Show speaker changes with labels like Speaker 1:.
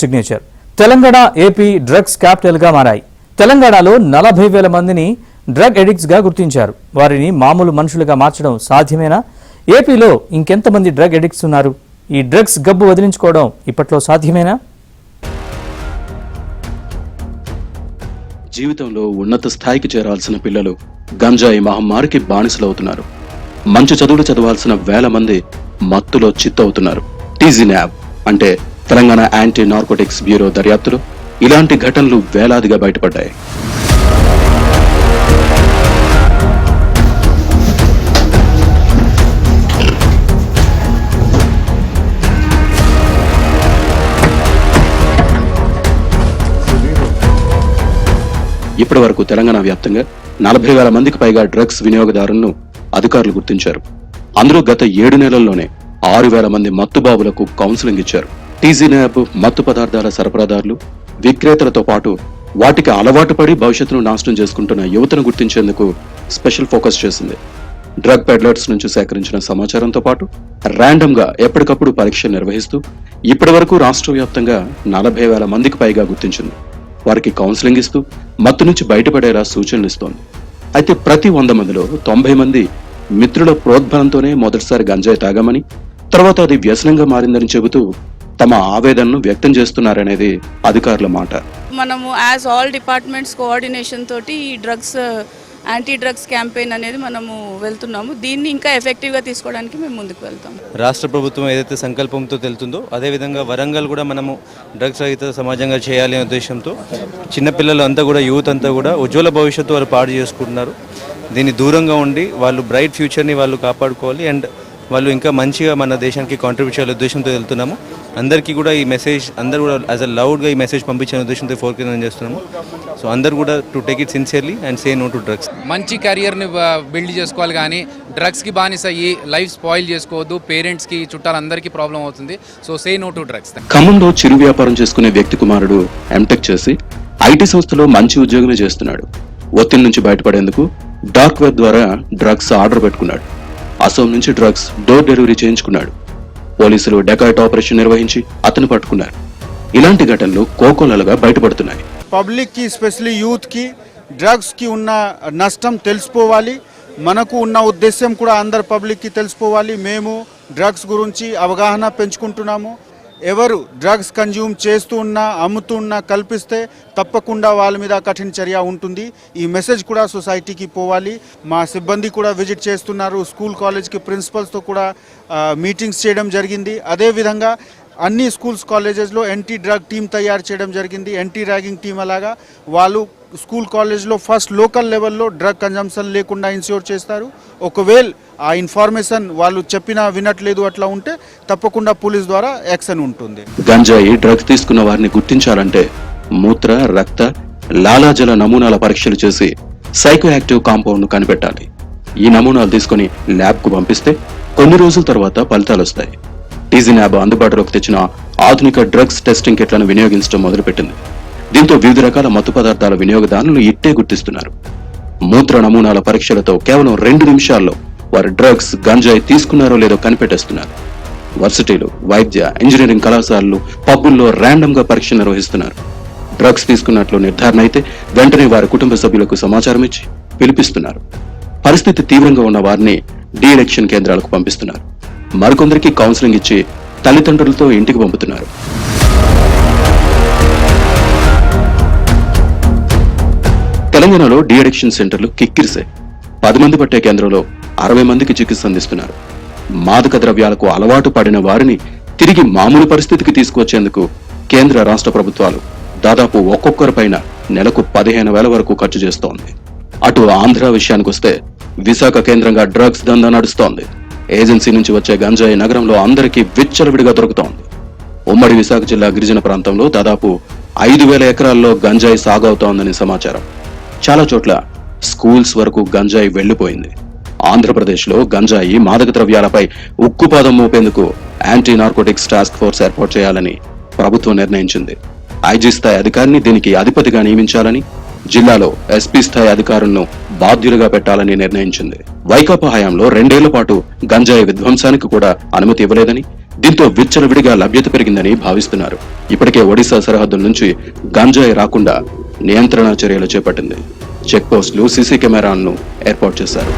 Speaker 1: Signature Telangana AP drugs capital గా మారాయి. తెలంగాణలో 40,000 మందిని డ్రగ్ ఎడిక్ట్స్ గా గుర్తించారు. వారిని మామూలు మనుషులుగా మార్చడం సాధ్యమేనా? ఏపీలో ఇంకెంతమంది డ్రగ్ ఎడిక్ట్స్ ఉన్నారు? ఈ డ్రగ్స్ గబ్బు వదిలించుకోవడం ఇప్పట్లో సాధ్యమేనా?
Speaker 2: జీవితంలో ఉన్నత స్థాయికి చేరాల్సిన పిల్లలు గంజాయి మహమ్మారికి బానిసలవుతున్నారు. మంచి చదువులు చదవాల్సిన వేల మంది మత్తులో చిత్తవుతున్నారు. టీజీనాబ్ అంటే తెలంగాణ యాంటీ నార్కోటిక్స్ బ్యూరో దర్యాప్తులో ఇలాంటి ఘటనలు వేలాదిగా బయటపడ్డాయి. ఇప్పటి వరకు తెలంగాణ వ్యాప్తంగా 40,000 మందికి పైగా డ్రగ్స్ వినియోగదారులను అధికారులు గుర్తించారు. అందులో గత 7 నెలల్లోనే 6,000 మంది మత్తుబాబులకు కౌన్సిలింగ్ ఇచ్చారు. టీజీనాబ్ మత్తు పదార్థాల సరఫరాదారులు, విక్రేతలతో పాటు వాటికి అలవాటు పడి భవిష్యత్తును నాశనం చేసుకుంటున్న యువతను గుర్తించేందుకు స్పెషల్ ఫోకస్ చేసింది. డ్రగ్ పెడ్లర్స్ నుంచి సేకరించిన సమాచారంతో పాటు ర్యాండమ్ గా ఎప్పటికప్పుడు పరీక్ష నిర్వహిస్తూ ఇప్పటి వరకు రాష్ట్ర వ్యాప్తంగా 40,000 మందికి పైగా గుర్తించింది. వారికి కౌన్సిలింగ్ ఇస్తూ మత్తు నుంచి బయటపడేలా సూచనలు ఇస్తోంది. అయితే ప్రతి 100 మందిలో 90 మంది మిత్రుల ప్రోద్బలంతోనే మొదటిసారి గంజాయి తాగామని, తర్వాత అది వ్యసనంగా మారిందని చెబుతూ తమ ఆవేదనను వ్యక్తం చేస్తున్నారనేది అధికారుల మాట.
Speaker 3: మనము యాజ్ ఆల్ డిపార్ట్మెంట్స్ కోఆర్డినేషన్ తోటి ఈ డ్రగ్స్ యాంటీ డ్రగ్స్ క్యాంపెయిన్ అనేది మనము వెళ్తున్నాము. దీన్ని ఇంకా ఎఫెక్టివ్గా తీసుకోవడానికి మేము ముందుకు వెళ్తాం.
Speaker 4: రాష్ట్ర ప్రభుత్వం ఏదైతే సంకల్పంతో తెలుతుందో అదేవిధంగా వరంగల్ కూడా మనము డ్రగ్స్ రహిత సమాజంగా చేయాలి అనే ఉద్దేశంతో చిన్నపిల్లలు అంతా కూడా యూత్ అంతా కూడా ఉజ్వల భవిష్యత్తు వాళ్ళు పాడు చేసుకుంటున్నారు. దీన్ని దూరంగా ఉండి వాళ్ళు బ్రైట్ ఫ్యూచర్ని వాళ్ళు కాపాడుకోవాలి అండ్ వాళ్ళు ఇంకా మంచిగా మన దేశానికి కాంట్రిబ్యూట్ చేయాలనే ఉద్దేశంతో వెళ్తున్నాము. అందరికీ కూడా ఈ మెసేజ్ అందరూ కూడా యాజ్ అ లౌడ్గా ఈ మెసేజ్ పంపించే ఉద్దేశంతో ఫోర్కింగ్ చేస్తున్నాము. సో అందరూ కూడా to take it sincerely and say no to drugs.
Speaker 5: మంచి కెరియర్ని బిల్డ్ చేసుకోవాలి, కానీ డ్రగ్స్కి బానిస అయ్యి లైఫ్ స్పాయిల్ చేసుకోవద్దు. పేరెంట్స్కి చుట్టాలందరికీ ప్రాబ్లం అవుతుంది. So say no to drugs.
Speaker 2: ఖమ్మంలో చిరు వ్యాపారం చేసుకునే వ్యక్తి కుమారుడు ఎంటెక్ చేసి ఐటీ సంస్థలో మంచి ఉద్యోగమే చేస్తున్నాడు. ఒత్తిడి నుంచి బయటపడేందుకు డార్క్ వెబ్ ద్వారా డ్రగ్స్ ఆర్డర్ పెట్టుకున్నాడు. అసోం నుంచి డ్రగ్స్ డోర్ డెలివరీ చేయించుకున్నాడు. పోలీసులు డెకాయిట్ ఆపరేషన్ నిర్వహించి అతను పట్టుకున్నారు. ఇలాంటి ఘటనలు కోకొల్లలుగా బయటపడుతున్నాయి.
Speaker 6: పబ్లిక్ కి స్పెషల్లీ యూత్ కి డ్రగ్స్ కి ఉన్న నష్టం తెలుసుకోవాలి. మనకు ఉన్న ఉద్దేశం కూడా అందరు పబ్లిక్ కి తెలుసుకోవాలి. మేము డ్రగ్స్ గురించి అవగాహన పెంచుకుంటున్నాము. ఎవరు డ్రగ్స్ కన్జ్యూమ్ చేస్తూ ఉన్నా, అమ్ముతూ ఉన్నా కల్పిస్తే తప్పకుండా వాళ్ళ మీద కఠిన చర్య ఉంటుంది. ఈ మెసేజ్ కూడా సొసైటీకి పోవాలి. మా సిబ్బంది కూడా విజిట్ చేస్తున్నారు. స్కూల్ కాలేజ్కి ప్రిన్సిపల్స్తో కూడా మీటింగ్స్ చేయడం జరిగింది. అదేవిధంగా అన్ని స్కూల్స్ కాలేజెస్లో యాంటీ డ్రగ్ టీమ్ తయారు చేయడం జరిగింది. యాంటీ ర్యాగింగ్ టీమ్ అలాగా వాళ్ళు స్కూల్ కాలేజ్లో ఫస్ట్ లోకల్ లెవెల్లో డ్రగ్ కన్జంప్షన్ లేకుండా ఇన్ష్యూర్ చేస్తారు. ఒకవేళ ఆ ఇన్ఫర్మేషన్ వాళ్ళు చెప్పినా వినట్లేదు అట్లా ఉంటే తప్పకుండా పోలీస్ ద్వారా యాక్షన్ ఉంటుంది.
Speaker 2: గంజాయి డ్రగ్స్ తీసుకున్న వారిని గుర్తించాలంటే మూత్ర, రక్త, లాలాజల నమూనాల పరీక్షలు చేసి సైకో యాక్టివ్ కాంపౌండ్ ను కనిపెట్టాలి. ఈ నమూనాలు తీసుకుని ల్యాబ్ కు పంపిస్తే కొన్ని రోజుల తర్వాత ఫలితాలు వస్తాయి. టీజీనాబ్ అందుబాటులోకి తెచ్చిన ఆధునిక డ్రగ్స్ టెస్టింగ్ కిట్లను వినియోగించడం మొదలుపెట్టింది. దీంతో వివిధ రకాల మత్తు పదార్థాల వినియోగదారులు ఇట్టే గుర్తిస్తున్నారు. మూత్ర నమూనాల పరీక్షలతో కేవలం 2 నిమిషాల్లో వారు డ్రగ్స్, గంజాయి తీసుకున్నారో లేదో కనిపెట్టేస్తున్నారు. వర్సిటీలు, వైద్య, ఇంజనీరింగ్ కళాశాలలు, పబ్బుల్లో ర్యాండమ్ గా పరీక్ష నిర్వహిస్తున్నారు. డ్రగ్స్ తీసుకున్నట్లు నిర్ధారణ అయితే వెంటనే వారి కుటుంబ సభ్యులకు సమాచారం ఇచ్చి పిలిపిస్తున్నారు. పరిస్థితి తీవ్రంగా ఉన్న వారిని డీఎడిక్షన్ కేంద్రాలకు పంపిస్తున్నారు. మరికొందరికి కౌన్సిలింగ్ ఇచ్చి తల్లిదండ్రులతో ఇంటికి పంపుతున్నారు. తెలంగాణలో డీఎడిక్షన్ సెంటర్లు కిక్కిరిసే. 10 మంది పట్టే కేంద్రంలో 60 మందికి చికిత్స అందిస్తున్నారు. మాదక ద్రవ్యాలకు అలవాటు పడిన వారిని తిరిగి మామూలు పరిస్థితికి తీసుకువచ్చేందుకు కేంద్ర, రాష్ట్ర ప్రభుత్వాలు దాదాపు ఒక్కొక్కరిపైన నెలకు 15,000 వరకు ఖర్చు చేస్తోంది. అటు ఆంధ్ర విషయానికొస్తే విశాఖ కేంద్రంగా డ్రగ్స్ దందా నడుస్తోంది. ఏజెన్సీ నుంచి వచ్చే గంజాయి నగరంలో అందరికీ విచ్చలవిడిగా దొరుకుతోంది. ఉమ్మడి విశాఖ జిల్లా గిరిజన ప్రాంతంలో దాదాపు 5,000 ఎకరాల్లో గంజాయి సాగవుతోందని సమాచారం. చాలా చోట్ల స్కూల్స్ వరకు గంజాయి వెళ్లిపోయింది. ఆంధ్రప్రదేశ్ లో గంజాయి, మాదక ద్రవ్యాలపై ఉక్కుపాదం మోపేందుకు యాంటీ నార్కోటిక్స్ టాస్క్ ఫోర్స్ ఏర్పాటు చేయాలని ప్రభుత్వం నిర్ణయించింది. ఐజీ స్థాయి అధికారిని దీనికి అధిపతిగా నియమించాలని, జిల్లాలో ఎస్పీ స్థాయి అధికారులను బాధ్యులుగా పెట్టాలని నిర్ణయించింది. వైకాపా హయాంలో 2 ఏళ్ల పాటు గంజాయి విధ్వంసానికి కూడా అనుమతి ఇవ్వలేదని, దీంతో విచ్చలవిడిగా లభ్యత పెరిగిందని భావిస్తున్నారు. ఇప్పటికే ఒడిశా సరిహద్దుల నుంచి గంజాయి రాకుండా నియంత్రణ చర్యలు చేపట్టింది. చెక్ పోస్టులు, సీసీ కెమెరాలను ఏర్పాటు చేశారు.